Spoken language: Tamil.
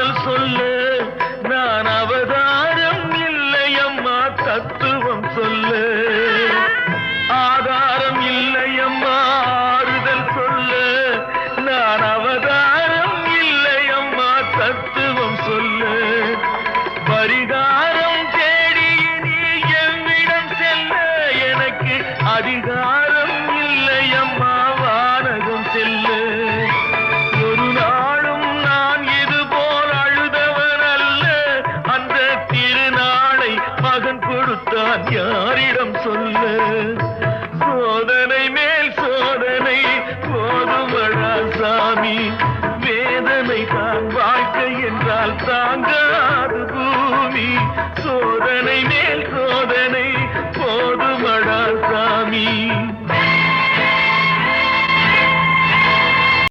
ஆறுதல் சொல்லு நான் அவதாரம் இல்லையம்மா தத்துவம் சொல்லு ஆதாரம் இல்லையம்மா ஆறுதல் சொல்லு நான் அவதாரம் இல்லையம்மா தத்துவம் சொல்லு பரிகாரம் தேடி நீ எவ்விடம் செல்ல எனக்கு அதிகாரம் இல்லையம்மா வானகம் செல்லு ஒரு நாளும் நான் இது போல் அழுதவன் அல்ல அந்த திருநாளை மகன் கொடுத்தான் யாரிடம் சொல்லு சோதனை மேல் சோதனை போதுமடா சாமி